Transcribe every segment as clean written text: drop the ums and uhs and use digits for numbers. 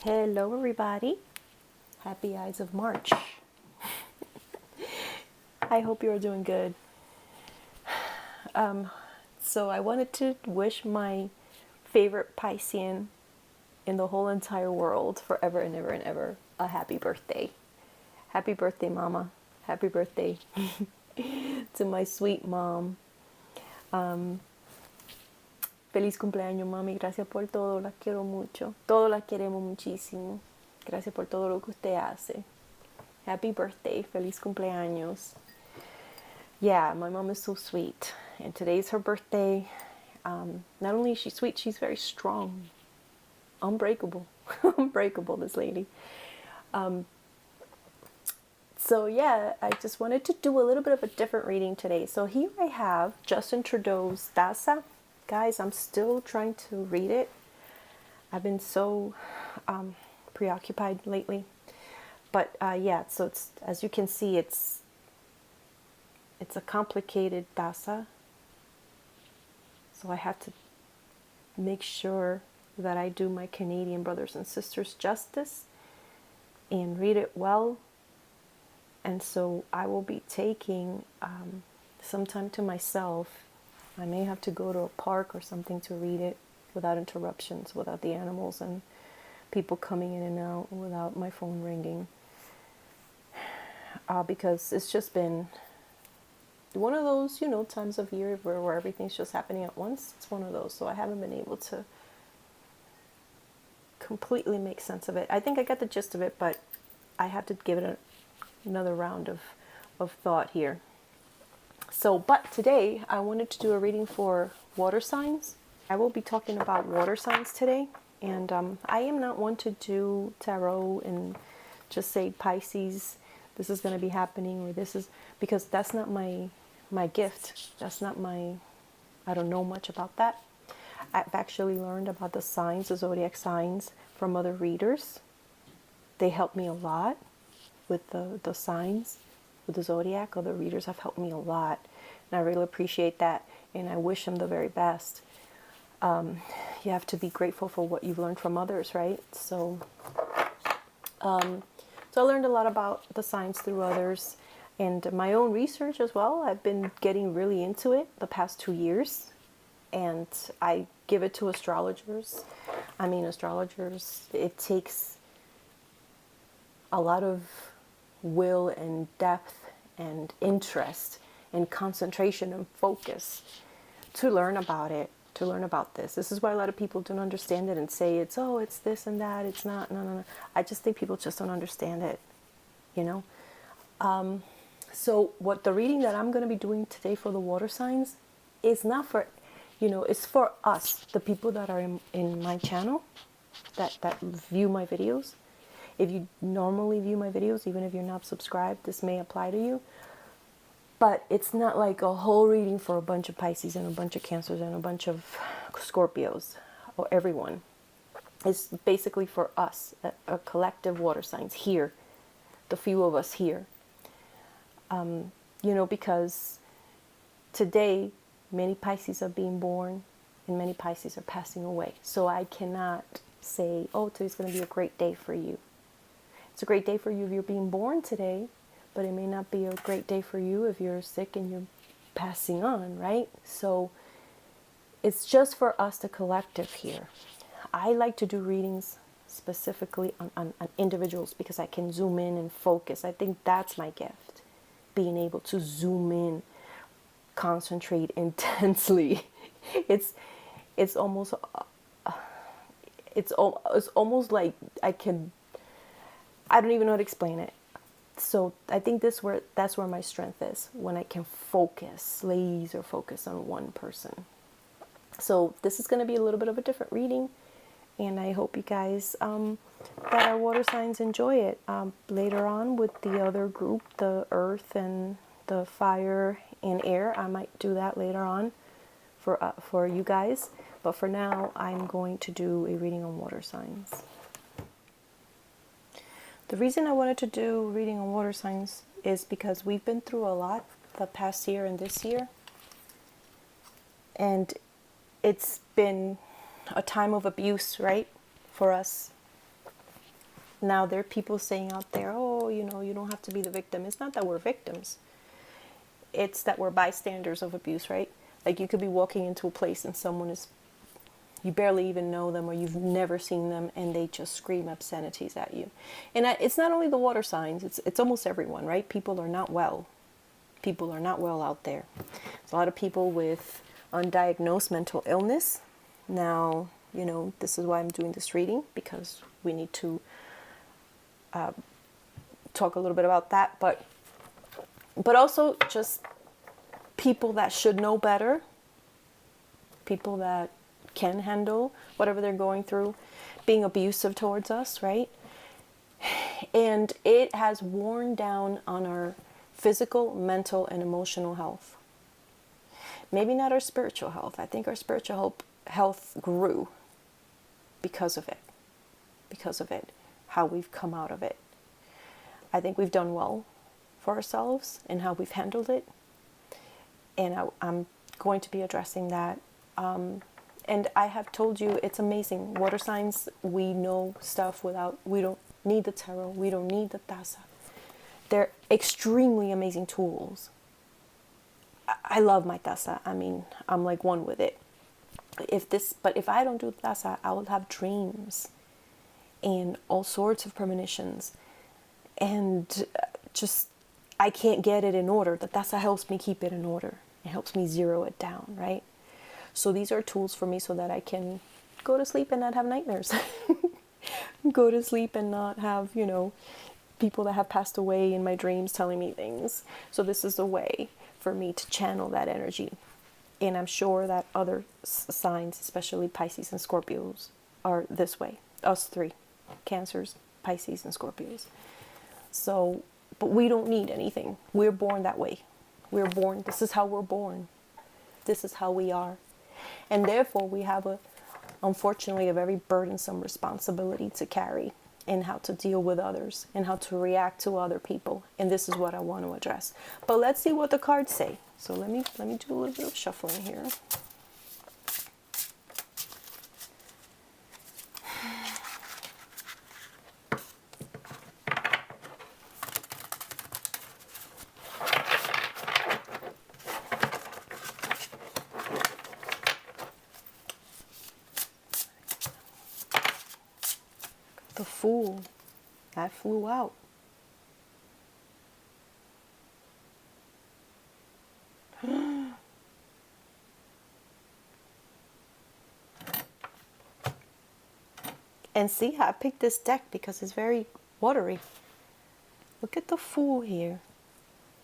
Hello everybody, happy Ides of March. I hope you're doing good. So I wanted to wish my favorite Piscean in the whole entire world forever and ever and ever a happy birthday. Happy birthday, mama. Happy birthday to my sweet mom. Feliz cumpleaños, mami. Gracias por todo. La quiero mucho. Todos la queremos muchísimo. Gracias por todo lo que usted hace. Happy birthday. Feliz cumpleaños. Yeah, my mom is so sweet. And today's her birthday. Not only is she sweet, she's very strong. Unbreakable. Unbreakable, this lady. So yeah, I just wanted to do a little bit of a different reading today. So here I have Justin Trudeau's Daza. Guys, I'm still trying to read it. I've been so preoccupied lately. But yeah, so it's, as you can see, it's a complicated Daza. So I have to make sure that I do my Canadian brothers and sisters justice and read it well. And so I will be taking some time to myself. I may have to go to a park or something to read it without interruptions, without the animals and people coming in and out, without my phone ringing. Because it's just been one of those, times of year where everything's just happening at once. It's one of those. So I haven't been able to completely make sense of it. I think I got the gist of it, but I have to give it another round of thought here. So, but today I wanted to do a reading for water signs. I will be talking about water signs today. And I am not one to do tarot and just say Pisces, this is going to be happening, or this is, because that's not my gift. That's not I don't know much about that. I've actually learned about the signs, the zodiac signs, from other readers. They help me a lot with the signs, with the zodiac. Other readers have helped me a lot, and I really appreciate that, and I wish them the very best. You have to be grateful for what you've learned from others, right? So I learned a lot about the signs through others and my own research as well. I've been getting really into it the past 2 years, and I give it to astrologers. I mean, astrologers, it takes a lot of will and depth and interest and concentration and focus to learn about it, to learn about this. This is why a lot of people don't understand it and say it's this and that. It's not. No. I just think people just don't understand it, So what the reading that I'm going to be doing today for the water signs is not for, it's for us, the people that are in my channel, that view my videos. If you normally view my videos, even if you're not subscribed, this may apply to you. But it's not like a whole reading for a bunch of Pisces and a bunch of Cancers and a bunch of Scorpios or everyone. It's basically for us, a collective water signs here, the few of us here. Because today many Pisces are being born and many Pisces are passing away. So I cannot say, today's going to be a great day for you. It's a great day for you if you're being born today, but it may not be a great day for you if you're sick and you're passing on, right? So it's just for us, the collective here. I like to do readings specifically on individuals because I can zoom in and focus. I think that's my gift, being able to zoom in, concentrate intensely. It's almost like I don't even know how to explain it. So I think that's where my strength is, when I can focus, laser focus on one person. So this is going to be a little bit of a different reading, and I hope you guys that our water signs enjoy it. Later on with the other group, the earth and the fire and air, I might do that later on for you guys. But for now, I'm going to do a reading on water signs. The reason I wanted to do reading on water signs is because we've been through a lot the past year and this year. And it's been a time of abuse, right, for us. Now, there are people saying out there, oh, you know, you don't have to be the victim. It's not that we're victims. It's that we're bystanders of abuse, right? Like, you could be walking into a place and someone is, you barely even know them, or you've never seen them, and they just scream obscenities at you. And it's not only the water signs, it's almost everyone, right? People are not well. People are not well out there. There's a lot of people with undiagnosed mental illness. Now, you know, this is why I'm doing this reading, because we need to talk a little bit about that, but also just people that should know better, people that can handle whatever they're going through, being abusive towards us, right? And it has worn down on our physical, mental, and emotional health. Maybe not our spiritual health. I think our spiritual health grew because of it, how we've come out of it. I think we've done well for ourselves and how we've handled it. And I'm going to be addressing that. And I have told you, it's amazing. Water signs, we know stuff we don't need the tarot. We don't need the taza. They're extremely amazing tools. I love my taza. I mean, I'm like one with it. But if I don't do taza, I will have dreams and all sorts of premonitions. And just, I can't get it in order. The taza helps me keep it in order. It helps me zero it down, right? So these are tools for me so that I can go to sleep and not have nightmares. Go to sleep and not have, you know, people that have passed away in my dreams telling me things. So this is a way for me to channel that energy. And I'm sure that other signs, especially Pisces and Scorpios, are this way. Us three, Cancers, Pisces, and Scorpios. So, but we don't need anything. We're born that way. We're born, this is how we're born. This is how we are. And therefore, we have unfortunately, a very burdensome responsibility to carry in how to deal with others and how to react to other people. And this is what I want to address. But let's see what the cards say. So let me do a little bit of shuffling here. The Fool, that flew out. And see, I picked this deck because it's very watery. Look at the Fool here.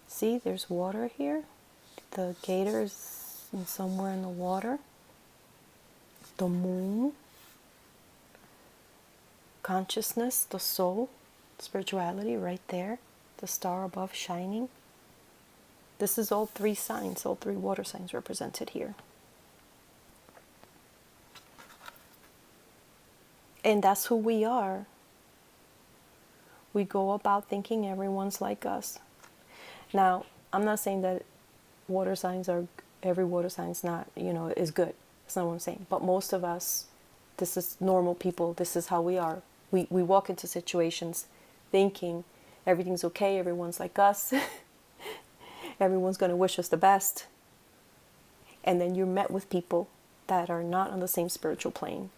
See, there's water here. The gator is somewhere in the water. The moon. Consciousness, the soul, spirituality right there. The star above shining. This is all three signs, all three water signs represented here. And that's who we are. We go about thinking everyone's like us. Now, I'm not saying that every water sign's not, is good. That's not what I'm saying. But most of us, this is normal people. This is how we are. We walk into situations thinking everything's okay. Everyone's like us. Everyone's going to wish us the best. And then you're met with people that are not on the same spiritual plane,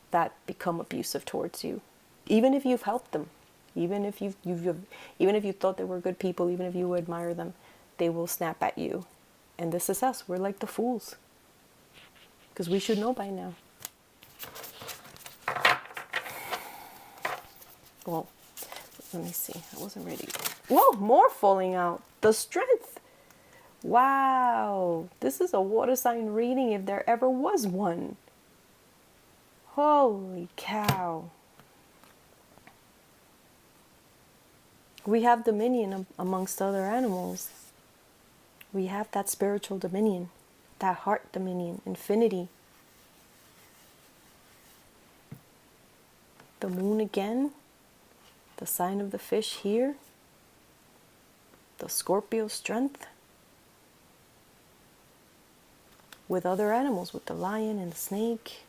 that become abusive towards you, even if you've helped them, even if even if you thought they were good people, even if you admire them, they will snap at you. And this is us. We're like the fools, because we should know by now. Well, let me see. I wasn't ready. Whoa, more falling out. The Strength. Wow, this is a water sign reading if there ever was one. Holy cow. We have dominion amongst other animals. We have that spiritual dominion, that heart dominion, infinity. The moon again, the sign of the fish here, the Scorpio strength. With other animals, with the lion and the snake.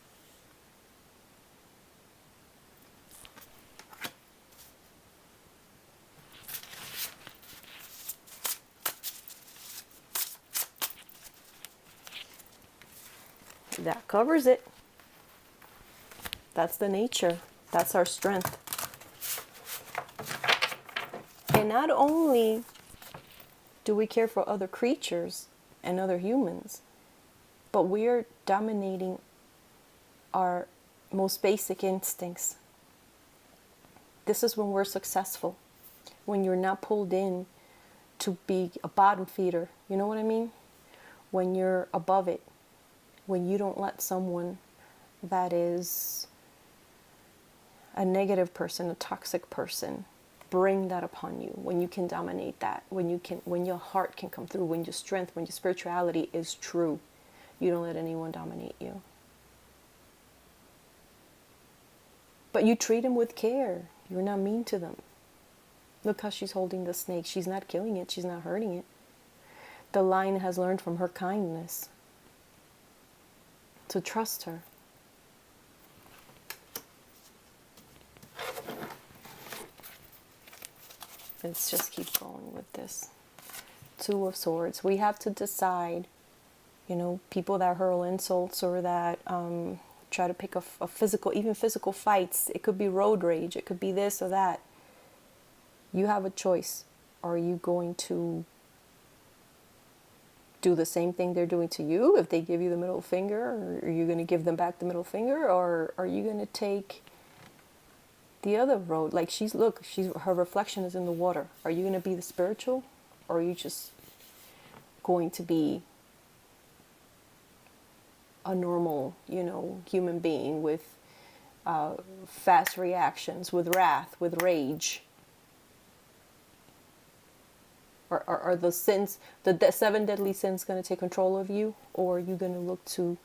That covers it. That's the nature. That's our strength. And not only do we care for other creatures and other humans, but we are dominating our most basic instincts. This is when we're successful. When you're not pulled in to be a bottom feeder. You know what I mean? When you're above it. When you don't let someone that is a negative person, a toxic person, bring that upon you. When you can dominate that. When your heart can come through. When your strength, when your spirituality is true. You don't let anyone dominate you. But you treat them with care. You're not mean to them. Look how she's holding the snake. She's not killing it. She's not hurting it. The lion has learned from her kindness to trust her. Let's just keep going with this. Two of Swords. We have to decide, people that hurl insults or that try to pick a physical, even physical fights. It could be road rage. It could be this or that. You have a choice. Are you going to do the same thing they're doing to you if they give you the middle finger? Or are you going to give them back the middle finger? Or are you going to take the other road? Like her reflection is in the water. Are you going to be the spiritual? Or are you just going to be a normal, human being with fast reactions, with wrath, with rage? Are the sins, the 7 deadly sins, going to take control of you? Or are you going to look to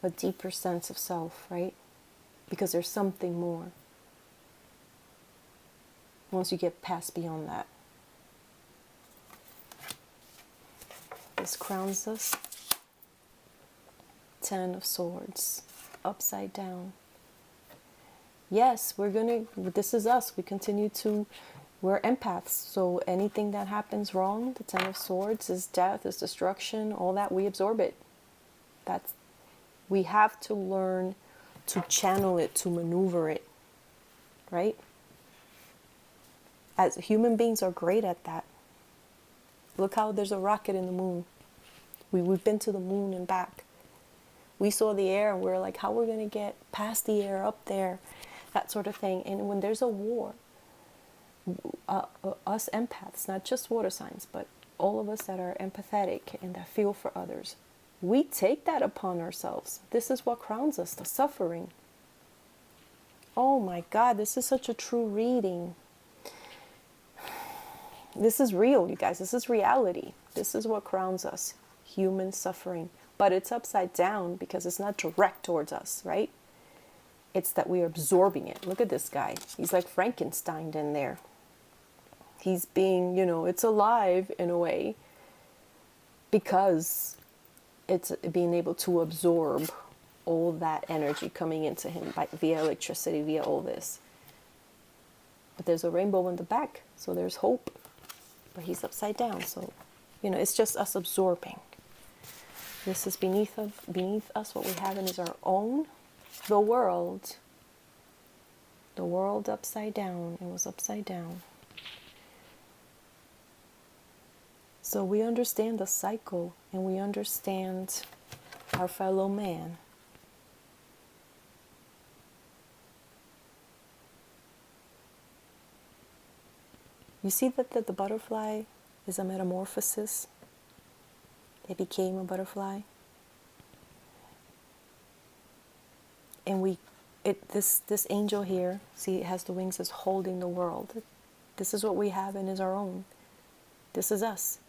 a deeper sense of self, right? Because there's something more once you get past beyond that. This crowns us. 10 of Swords, upside down. Yes, this is us. We're empaths. So anything that happens wrong, the 10 of Swords is death, is destruction, all that, we absorb it. We have to learn to channel it, to maneuver it, right? As human beings are great at that. Look how there's a rocket in the moon. We've been to the moon and back. We saw the air and we're like, how are we going to get past the air up there? That sort of thing. And when there's a war, us empaths, not just water signs, but all of us that are empathetic and that feel for others, we take that upon ourselves. This is what crowns us, the suffering. Oh my God, this is such a true reading. This is real, you guys. This is reality. This is what crowns us, human suffering. But it's upside down because it's not direct towards us, right? It's that we're absorbing it. Look at this guy. He's like Frankenstein in there. He's being, it's alive in a way because it's being able to absorb all that energy coming into him via electricity, via all this. But there's a rainbow in the back, so there's hope. But he's upside down, so, it's just us absorbing. This is beneath us. What we have in is our own. The world upside down. It was upside down. So we understand the cycle and we understand our fellow man. You see that the butterfly is a metamorphosis. It became a butterfly. And this angel here, see, it has the wings, is holding the world. This is what we have and is our own. This is us.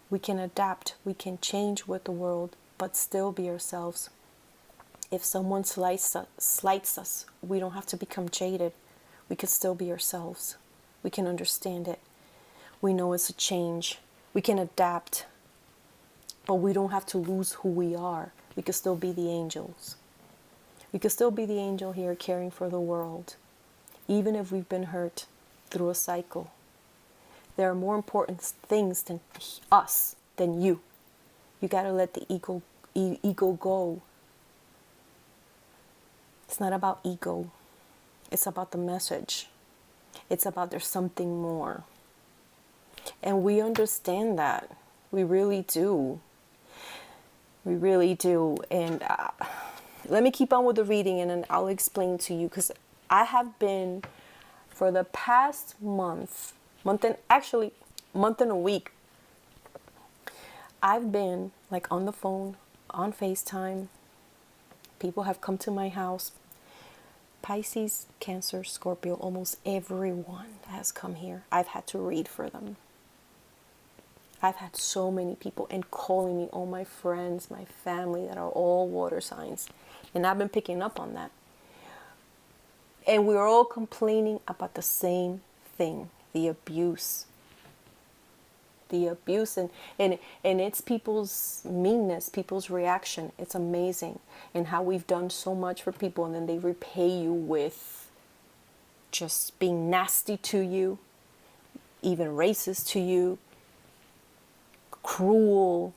We can adapt, we can change with the world, but still be ourselves. If someone slights us, we don't have to become jaded. We can still be ourselves. We can understand it. We know it's a change. We can adapt, but we don't have to lose who we are. We can still be the angels. We can still be the angel here caring for the world, even if we've been hurt through a cycle. There are more important things than us, than you. You got to let the ego ego go. It's not about ego. It's about the message. It's about there's something more. And we understand that. We really do. We really do. And let me keep on with the reading and then I'll explain to you, because I have been for the past month and a week, I've been like on the phone, on FaceTime. People have come to my house. Pisces, Cancer, Scorpio, almost everyone has come here. I've had to read for them. I've had so many people and calling me, all my friends, my family that are all water signs. And I've been picking up on that. And we're all complaining about the same thing, the abuse. The abuse and it's people's meanness, people's reaction. It's amazing. And how we've done so much for people and then they repay you with just being nasty to you, even racist to you, cruel,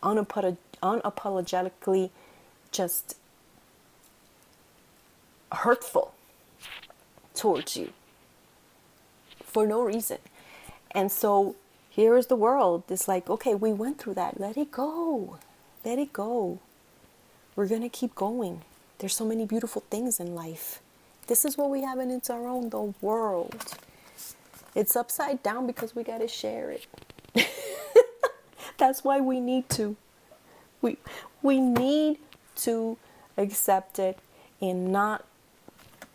unapologetically just hurtful towards you for no reason. And so here is the world. It's like, okay, we went through that. Let it go. Let it go. We're going to keep going. There's so many beautiful things in life. This is what we have, and it's our own, the world. It's upside down because we got to share it. That's why we need to. We need to accept it and not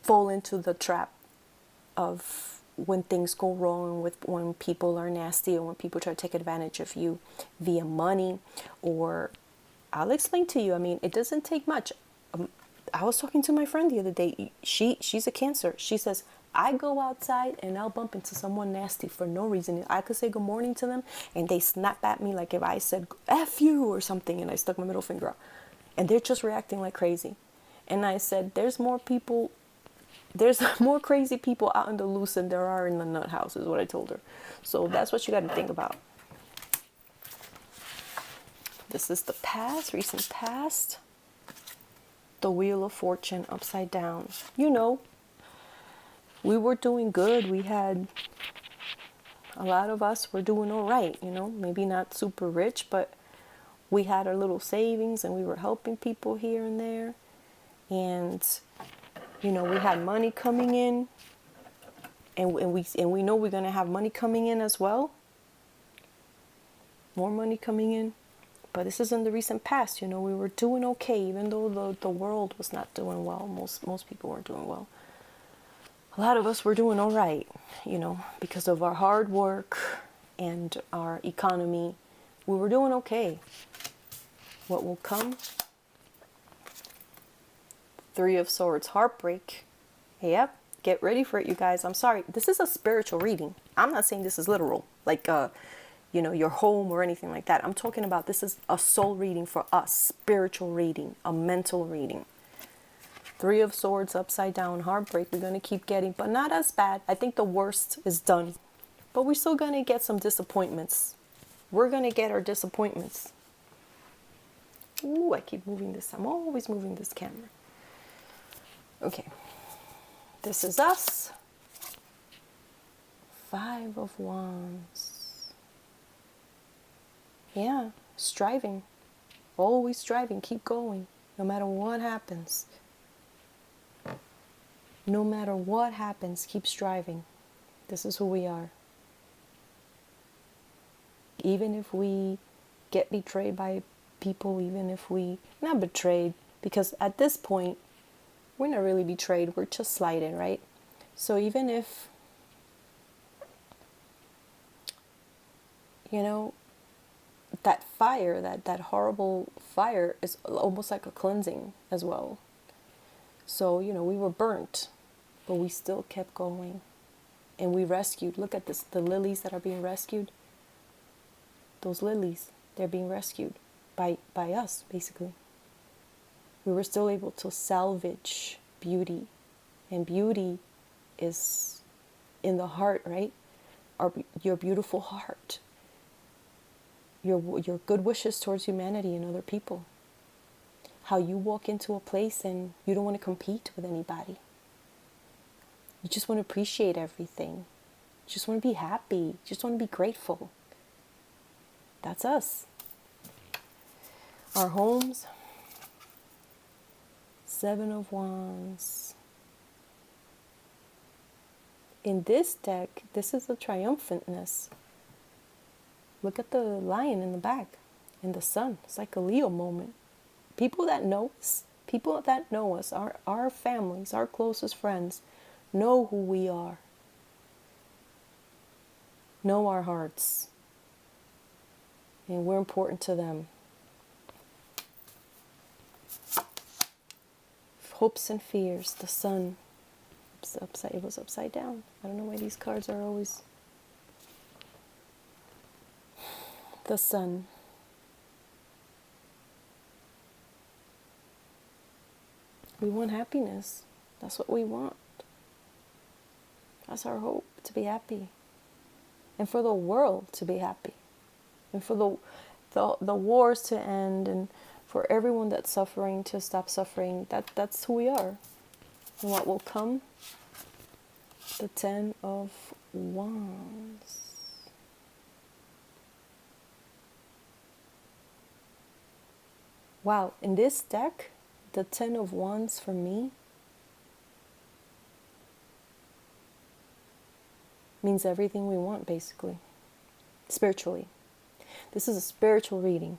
fall into the trap of when things go wrong, when people are nasty or when people try to take advantage of you via money. Or I'll explain to you. I mean, it doesn't take much. I was talking to my friend the other day. She's a Cancer. She says, I go outside and I'll bump into someone nasty for no reason. I could say good morning to them and they snap at me like if I said F you or something and I stuck my middle finger out. And they're just reacting like crazy. And I said, there's more crazy people out in the loose than there are in the nut house, is what I told her. So that's what you got to think about. This is the past, recent past. The Wheel of Fortune upside down. You know, we were doing good. We had, a lot of us were doing all right, you know, maybe not super rich, but we had our little savings and we were helping people here and there. And, you know, we had money coming in and we know we're going to have money coming in as well. More money coming in. But this is in the recent past, you know, we were doing okay, even though the world was not doing well. Most people weren't doing well. A lot of us were doing all right, you know, because of our hard work and our economy. We were doing okay. What will come? Three of Swords, heartbreak. Yep, get ready for it, you guys. I'm sorry. This is a spiritual reading. I'm not saying this is literal, like, you know, your home or anything like that. I'm talking about this is a soul reading for us, spiritual reading, a mental reading. Three of Swords, upside down, heartbreak. We're going to keep getting, but not as bad. I think the worst is done, but we're still going to get some disappointments. We're going to get our disappointments. Ooh, I keep moving this. I'm always moving this camera. Okay. This is us. Five of Wands. Yeah, striving. Always striving. Keep going. No matter what happens. No matter what happens, keep striving. This is who we are. Even if we get betrayed by people, even if we, not betrayed, because at this point, we're not really betrayed. We're just slighted, right? So even if, you know, that fire, that horrible fire is almost like a cleansing as well. So, you know, we were burnt, but we still kept going. And we rescued. Look at this, the lilies that are being rescued. Those lilies, they're being rescued by us, basically. We were still able to salvage beauty. And beauty is in the heart, right? Your beautiful heart. your good wishes towards humanity and other people. How you walk into a place and you don't want to compete with anybody. You just want to appreciate everything. You just want to be happy. You just want to be grateful. That's us. Our homes. 7 of Wands. In this deck, this is the triumphantness. Look at the lion in the back and the sun. It's like a Leo moment. People that know us, our families, our closest friends, know who we are. Know our hearts. And we're important to them. Hopes and fears. The sun. It was upside down. I don't know why these cards are always... The sun. We want happiness. That's what we want. That's our hope, to be happy. And for the world to be happy. And for the wars to end, and for everyone that's suffering to stop suffering. That's who we are. And what will come? The 10 of Wands. Wow, in this deck, the 10 of Wands for me means everything we want, basically. Spiritually. This is a spiritual reading.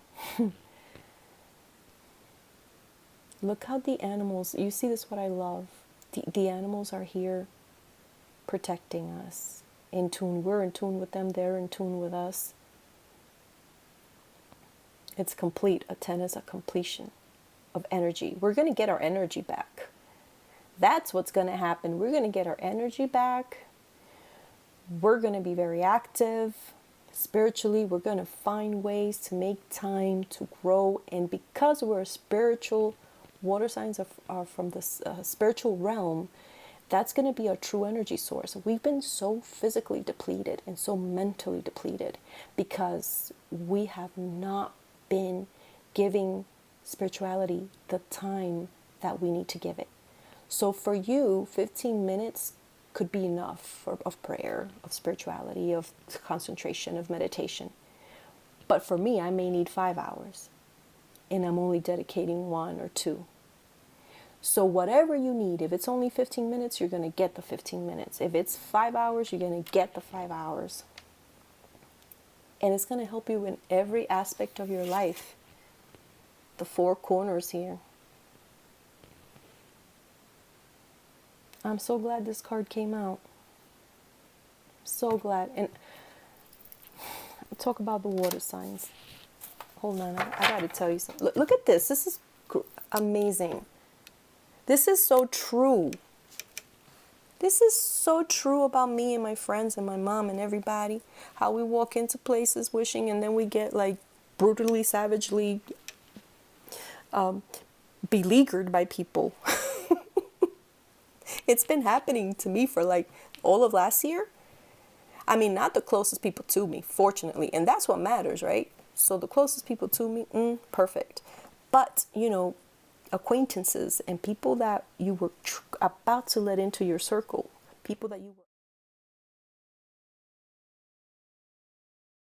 Look how the animals, you see this, what I love. The animals are here protecting us. In tune. We're in tune with them. They're in tune with us. It's complete. A 10 is a completion of energy. We're going to get our energy back. That's what's going to happen. We're going to get our energy back. We're going to be very active. Spiritually, we're going to find ways to make time to grow. And because we're spiritual, water signs are from the spiritual realm, that's going to be a true energy source. We've been so physically depleted and so mentally depleted because we have not been giving spirituality the time that we need to give it. So for you, 15 minutes could be enough of prayer, of spirituality, of concentration, of meditation. But for me, I may need 5 hours, and I'm only dedicating 1 or 2. So whatever you need, if it's only 15 minutes, you're going to get the 15 minutes. If it's 5 hours, you're going to get the 5 hours. And it's going to help you in every aspect of your life. The 4 corners here. I'm so glad this card came out. So glad. And I'll talk about the water signs. Hold on, I got to tell you something. Look at this. This is amazing. This is so true. This is so true about me and my friends and my mom and everybody. How we walk into places wishing, and then we get like brutally, savagely beleaguered by people. It's been happening to me for like all of last year. I mean, not the closest people to me, fortunately. And that's what matters, right? So the closest people to me, perfect. But, you know, acquaintances and people that you were about to let into your circle, people that you were